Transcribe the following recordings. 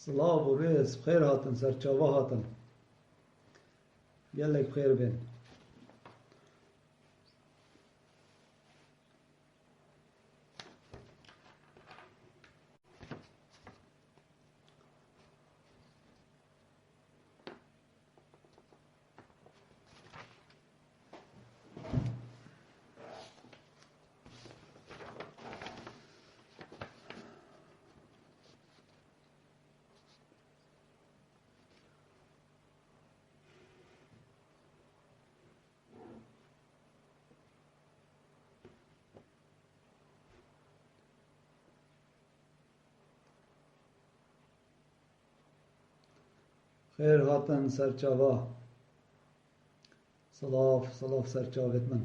سلاو و ریز بخیر هاتن سرچاوه هاتن گلک بخیر بین. خیر هاتن سرچاوه صلاف سرچاوت من.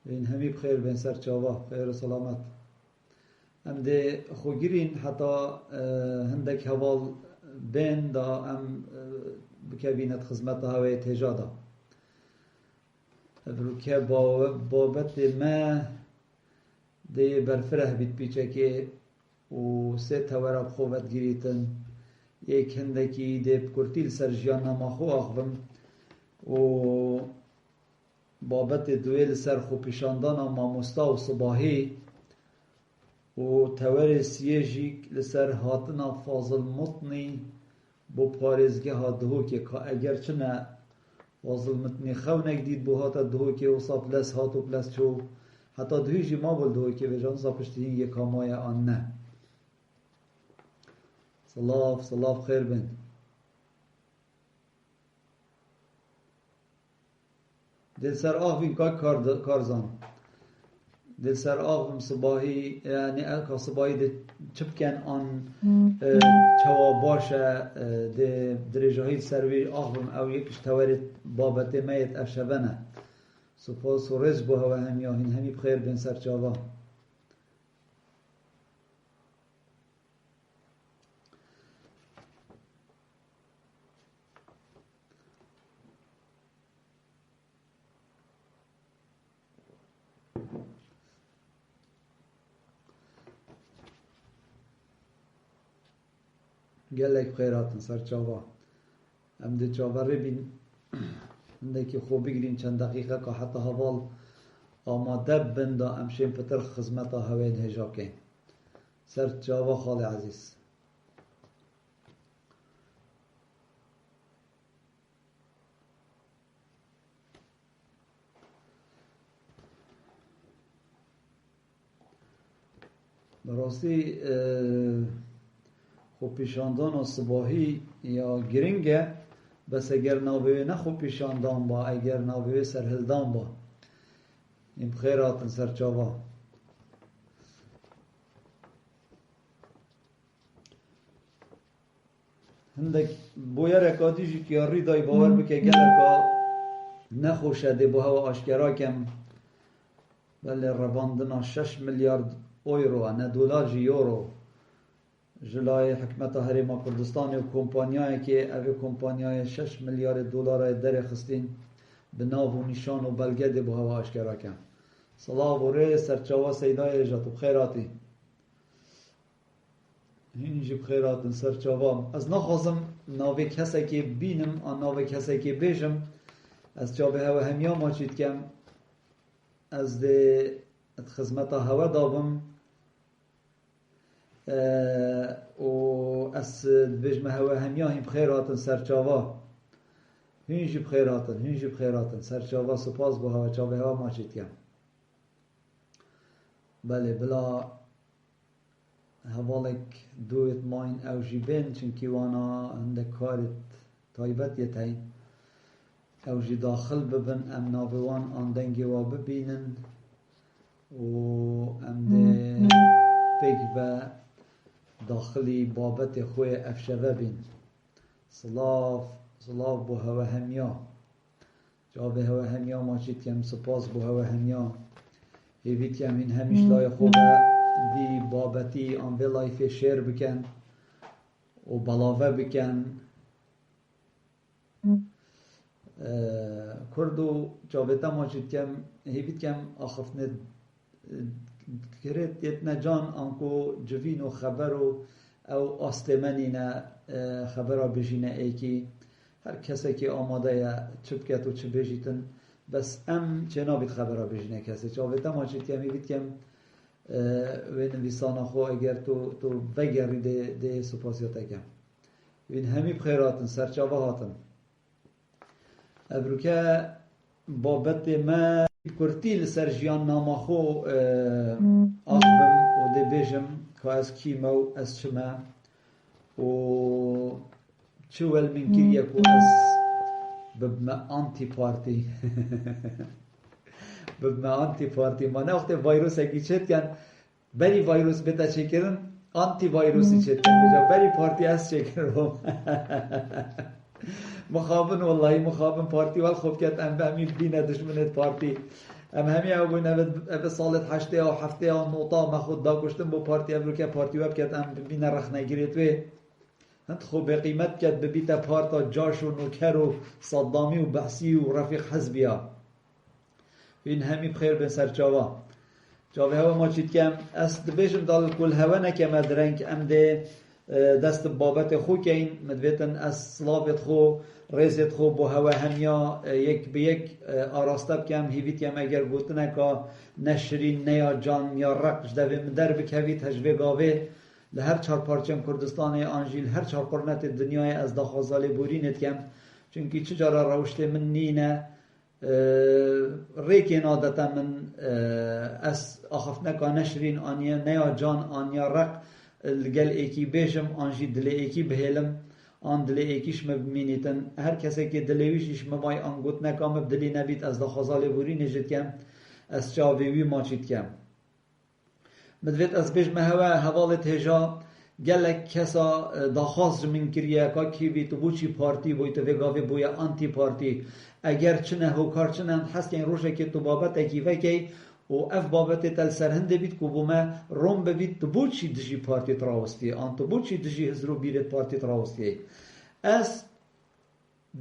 این همی بخیر بین سرچاوه خیر و سلامت. ام ده خوگیرین حتی هندک حوال بین دا ام بکبینت خدمت هوای تجادا بروکه بابت ما ده برفره بیت پیچه که و سه توراب خوبت گیریتن یک هندکی ده بکرتیل سرجیان نماخو آخبم و بابت دویل سر خو پیشاندان ماموستا و صباحی و تور سیجی لسر هاتنا فاضل مطنی بو پارزگه ها دهو که اگر چنه فاضل مطنی خونک دید بو هاتا دهو که و صاف لس هاتو پلس چو حتی دهویجی ما بول دهو که بجان صافشتین یک کامای آن نه. صلاف خیر بند. دل سر آخوین که کارزان دل سر آغم صباحی یعنی اکا صباحی ده چپکن آن چوا باشه ده درجه های سروی آغم او یکش توارد بابت میت افشبنه سپاس و رز بو هوا همیاهین همی بخیر بین سر چاوا. گلک بخیراتن سر چاوا. ام ده چاوا ری بین انده که خوب بگیرین چند دقیقه که حتی حوال آماده بنده امشین پتر خدمت هوین هجا کن. سر چاوا خال عزیز. براستی خوب پیشاندان و صباحی یا گرینگه بس اگر ناوی نه خوب پیشاندان با اگر ناوی سرهلدان با این بخیراتن سرچاوا. هندک بویا رکاتیشی که یاری دای باور بکه گلکا نخوشه ده با هوا آشکرا کم بله رواندنا 6 میلیارد اورو نه دلار جی یورو جلای حکمت هرما کردستان و کمپانیایی که اوی کمپانیای 6 میلیارد دلار در خستین به ناو و نشان و بلگه ده با هوا آشکرا کم. صلاح و ری سرچاوا سیدای جاتو بخیراتی هینجی بخیراتن سرچاوا. از نخواستم ناوی کسی که بینم آن ناوی کسی که بیشم از چابه هوا همیا ما چید کم از ده خدمت هوا دابم و از بجمه هوا همیا هم بخیراتن سرچاوا هینجی بخیراتن سرچاوا سپاس با هوا چابه هوا ما چید کم. بله بلا حوالک دویت ماین او جیبین چنکی وانا هنده کارت تایبت یتین او جی داخل ببن ام ناوان آن دنگی و ببینن و ام ده پیک و داخلی بابت خوی افشوه بین. صلاف بو هوا همیا جاب هوا همیا ما چید کم سپاس بو هوا همیا هیوید کم این همیش لای خوبه دی بابتی آن لایف شیر بکن و بلاوه بکن کردو جاویتا ماجید کم هیوید کم آخفنه کرد یتنا جان آنکو جوین و خبر او آستمنی نه خبر بجینه ایکی هر کسی که آماده یا چه بکت و چه بجیتن بس ام چه نابید خبر بجینه کسی جاویتا ماجید کم هیوید کم وین ویسانا خو اگر تو بگری ده سپاسیاتا کم وین همی بخیراتن سرچاوه هاتن ابروکه بابت ما کرتیل سرجیان ناماخو آخبم و ده بیجم که از کیمو از چما و چول من کریه که از ببما آنتی پارتی ببما آنتی پارتی ما نه وقت ویروس اگی چید کن بری ویروس بتا چه کرن آنتی ویروسی چید کن بجا بری پارتی از چه کرن مخابن والله مخابن پارتی وال خوب کت ام همین بینه دشمنت پارتی ام همین او بین او سالت هشته او هفته او نوتا ما خود دا گشتم با پارتی ابرو که پارتی واب کت ام بینه رخ نگیرید و هند خوب قیمت کت ببیت پارتا جاش و نوکر و صدامی و بحثی و رفیق حزبیا این همین بخیر به سر جاوا جاوه هوا ما چید کم از دبیشم دال کل هوا نکم درنگ ام ده دست بابت خو که این مدویتن از سلابت خو ریزت خو با هوا همیا یک به یک آراسته بکم هیویت کم اگر گوتنه که نشرین نیا جان یا رقش دوی مدر بکوید هجوه گاوه لهر چار پارچم کردستان آنجیل هر چار قرنت دنیای از داخازال بورینت کم چونکی چجارا روشت من نینه ریکین عادتا من از آخفنه که نشرین آنیا نیا جان آنیا رق لگل ایکی بیشم آنجی دل ایکی بهلم آن دل ایکیش مبینیتن هر کسی که دلویشش مبای آنگوت نکام بدلی نبید از دخازال بوری نجد کم از چاویوی ماچید کم مدوید از بیش مهوه حوالت هجا گلک کسا داخواست من کریه که کی بی تو بوچی پارتی بوی تو وگاوی بوی آنتی پارتی اگر چنه و کار چنه هست این روشه که تو بابت اکیوه که و اف بابت تل سرهنده بید که بوما روم ببید تو بوچی دجی پارتی تراوستی آن تو بوچی دجی هزرو بیرت پارتی تراوستی از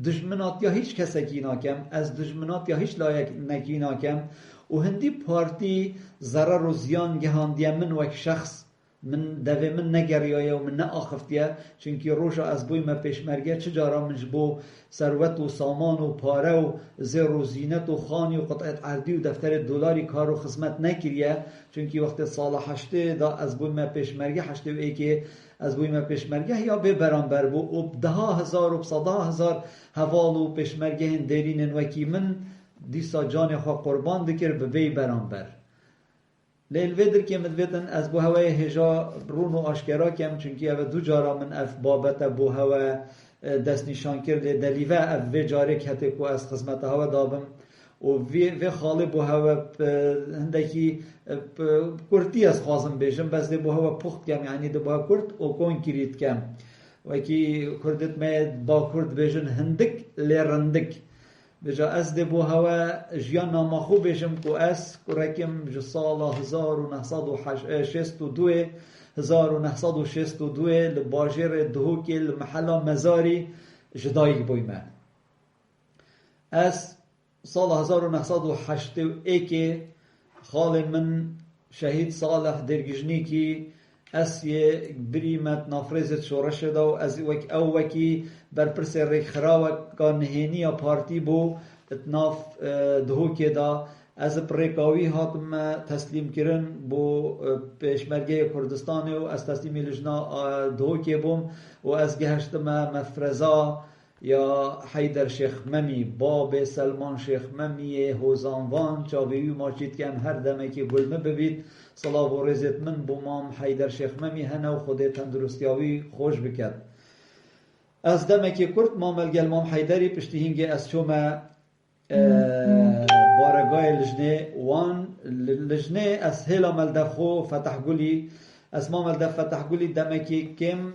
دشمنات یا هیچ کسی کی ناکم از دشمنات یا هیچ لایک نکی ناکم و هندی پارتی ضرر و زیان گهاندیه من وک شخص من دوی من نگریایه و من ناخفتیه چونکی روشا از بوی ما پیشمرگه چجارا منش بو ثروت و سامان و پاره و زر و زینت و خانی و قطعت عردی و دفتر دلاری کار و خدمت نکریه چونکی وقت سال هشته دا از بوی ما پیشمرگه هشته و ای که از بوی ما پیشمرگه یا به برانبر بو و 10,000 و 100,000 حوال و پیشمرگه هندرین وکی من دیسا جان خواه قربان دکر به وی برانبر لیل ویدر که مدویتن از بو هوای هجا رون و آشکرا کم چونکی او دو جارا من اف بابت بو هوا دست نشان کرده دلیوه اف وی جاره کتی که از خدمت هوا دابم و وی خاله بو هوا هندکی کرتی از خوازم بیشم بس دی بو هوا پخت کم یعنی دی بو هوا کرد و کون کرید کم وکی کردت می با کرد بیشن هندک لیرندک بجا از ده بو هوا جیان نامخو بیشم که از کرکم جسال 1962 لباجر دهوکی لمحلا مزاری جدایی بویمه از سال 1981 خال من شهید صالح درگجنی کی از یه بریمت نافرزت شورش دا و از او وکی برپرس ریک خراوه که نهینی پارتی بو اتناف دهوکی دا از پریکاوی هاتم تسلیم کرن بو پیشمرگه کردستان و از تسلیم لجنا دهوکی بوم و از گهشتم مفرزا یا حیدر شیخ ممی باب سلمان شیخ ممی هوزانوان چاویوی ماچید که هر دمه که گلمه ببید صلاح و رزت من بومام حیدر شیخ ممی هنو خود تندرستیاوی خوش بکد از دمه که کرد مامل گلمام حیدری پشتی هنگی از چومه بارگاه لجنه وان لجنه از هیلا ملدفخو فتح گلی اسمام الدف فتح قولي دمكي كم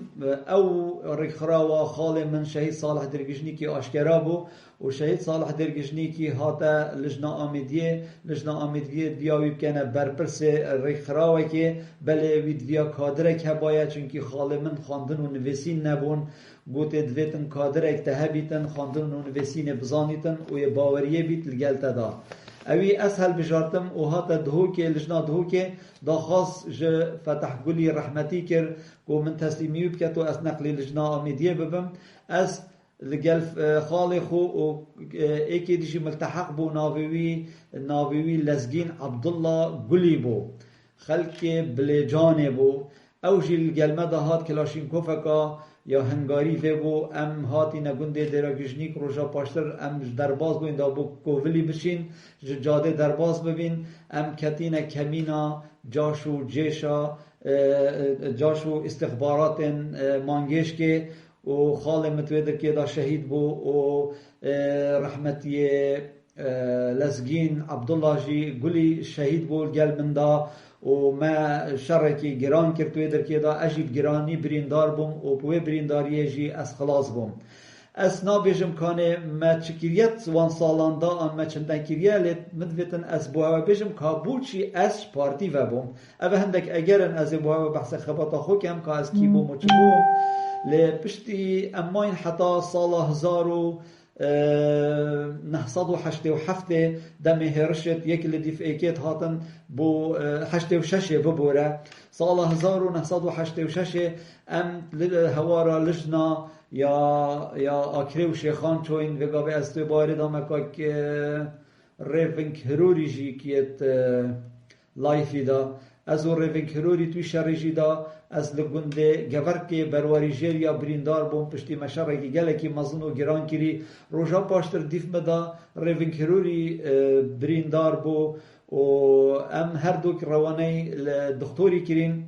او رخراوا خال من شهيد صالح درگجنيكي اشكرابو وشهيد صالح درگجنيكي هاتا لجنة آمدية دياوي بكنا برپرس رخراوا كي بله ويدويا كادرك هبايا چونكي خال من خاندن و نوسين نبون گوت دویتن کادرک تهبیتن خاندن و نوسین بزانیتن و یه باوریه بیت لگلتا دا اوی اسهل بجارتم و هاتا دهوکه لجنا دهوکه دا خاص جه فتح گلی رحمتی کر و من تسلیمیو بکتو از نقل لجنا آمیدیه ببم از لگل خال خو و ایکی دیشی ملتحق بو ناویوی لزگین عبدالله گلی بو خلق بلیجانه بو او جی لگلمه دا هات کلاشینکوفکا یا هنگاری فی بو ام هاتی نگونده دراگجنیک روژا پاشتر ام درباز بوین دا بو کوولی بشین جاده درباز ببین ام کتین کمینا جاشو جیشا جاشو استخبارات مانگیش که و خال متویدر که دا شهید بو و رحمتی لزگین عبدالله جی گلی شهید بو گل من دا و ما شرکی گران کرد در که دا اجیب گرانی بریندار بوم و پوی برینداری جی از خلاص بوم از نابیجم کانه ما چکریت وان سالان دا ما چندن کریه لیت مدویتن از بوها بیجم کابوچی از پارتی و بوم اوه هندک اگرن از بوها بحث خباتا خو کم که از کی بوم و چی بوم لی پشتی اماین حتا سال 1987 دم هرشت یک لدیف ایکیت هاتن بو 86 ببوره سال 1986 ام هوارا لجنا یا آکریو شیخان چوین وگابه از توی باری دامکاک ریفنک هروری جی کیت لایفی دا از او ریفنک هروری توی شرجی دا از لگنده گورک برواری جیریا بریندار بوم پشتی مشارکی گلکی مزن و گران کری روژا پاشتر دیف مدا ریفنک هروری بریندار بو و ام هر دوک روانه دکتوری کرین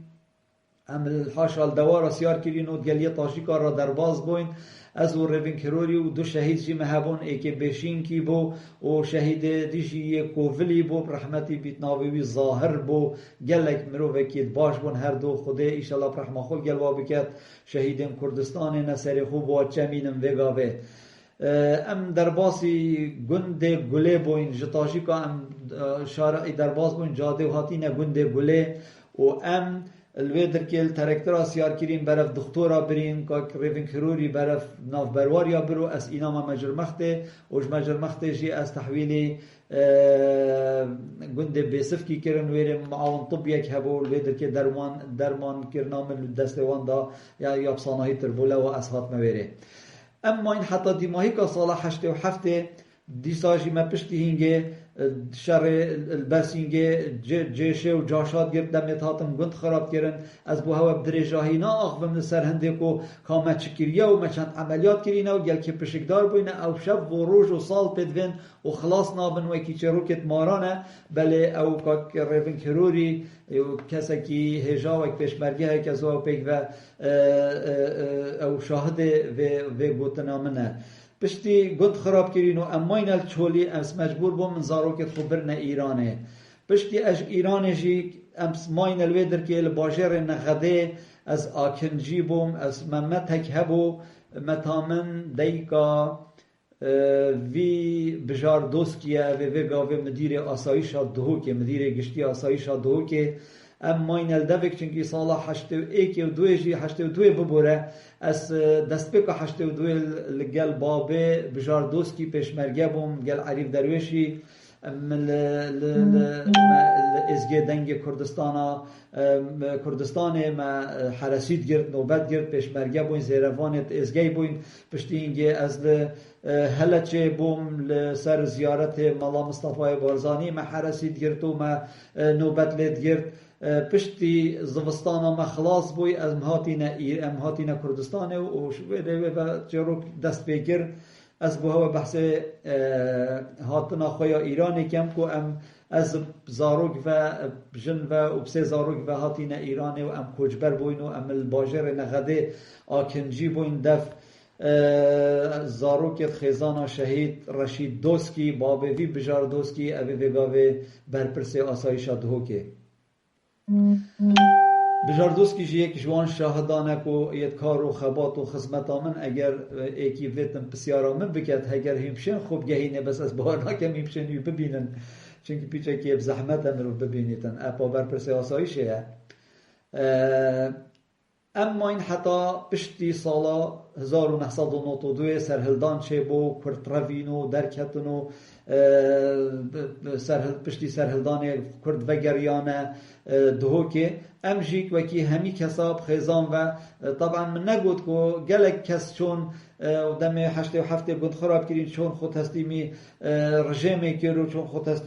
ام الحاشا الدوار سیار کرین و گلیه تاجیکا را درباز بوین از او ریفنک هروری و دو شهید جی مهبون ایک بیشین کی بو و شهید دیجی یک کوولی بو رحمتی بیتناوی ظاهر بو گلک مروه کید باش بون هر دو خوده ایشالله رحمه خود گلوا بکد شهیدم کردستان نصر خوب و چمینم وگاوه ام درباسی گند گله بوین جتاجیکا ام شارعی درباز بوین جاده و هاتین گند گله و ام الویدر که ترکترا سیار کریم برف دکتورا برین که ریفنک هروری برف ناف برواریا برو از اینام مجرمخته وش مجرمخته جی از تحویل گنده بیسف کی کرن ویره معاون طب یک هبو الویدر که درمان کرنام دستوان دا یا بصانهی تربوله و اسهات مویره اما این حتی دیماهی که سال 87 دیساجی ما پشتی هنگه شر البرسینگه جیشه و جاشات گرد دمیت هاتم گند خراب کردن از بو هوا بدرجاهی نا آخوام نسر هنده کو کامه چکریه و مچند عملیات کرینه و گل که پشکدار بوینه او شب و روز و سال پدوین و خلاص نابن و اکی چروکت مارانه بله او که ریفن کروری کسی که هجا و اک پیشمرگه که زوا پیک و او شاهده و گوتنامنه پشتی گند خراب کرین و اماین الچولی امس مجبور بوم من زاروکت خبرنا ایرانه پشتی اج ایرانه جی امس ماین الویدر که الباجر نخده از آکنجی بوم از ممتک هبو متامن دیکا وی بجار دوستیه و گاوه مدیر آسایشا دهو که مدیر گشتی آسایشا دهو که ام ماین الدوک چنکی سالا 81 و 2 جی 82 ببوره از دست بکا 82 لگل بابه بجار دوستی پیشمرگه بوم گل عریف درویشی من ازگه دنگ کردستان ما حرسید گرد نوبت گرد پیشمرگه بوین زیروانت ازگه بوین پشتی اینگه از هلچه بوم لسر زیارت ملا مصطفی بارزانی ما حرسید گرد و ما نوبت لید گرد پشتی زوستانا ما خلاص بوی از مهاتینا کردستان و شویده و چروک دست بگیر از بوها بحث هاتنا خویا ایرانی کم کو ام از زاروک و جن و بسه زاروک و هاتینا ایرانی و ام کجبر بوین و ام الباجر نغده آکنجی بوین دف زاروکت خیزانا شهید رشید دوسکی بابه وی بجار دوسکی اوی وگاوه برپرس آسایشا دهو که بجاردوسکی جی یک جوان شاهدانه کو یت کار و خبات و خدمت من اگر ایکی ویتم بسیارا من بکت اگر هیمشن خوب گهینه بس از بارنا کم هیمشن یو ببینن چونکه پیچه که زحمت هم رو ببینیتن اپا بر پرسی آسایشه. اما این حتی پشتی سالا 1992 سرهلدان چه بو کرد روینو درکتنو پشتی سرهلدان کرد وگریانه دهو که ام جیک وکی همی کساب خیزان و طبعا من نگود که گلک کس چون دم 8 و 7 گند خراب کرین چون خود هستیمی رژیمی کرو چون خود هستی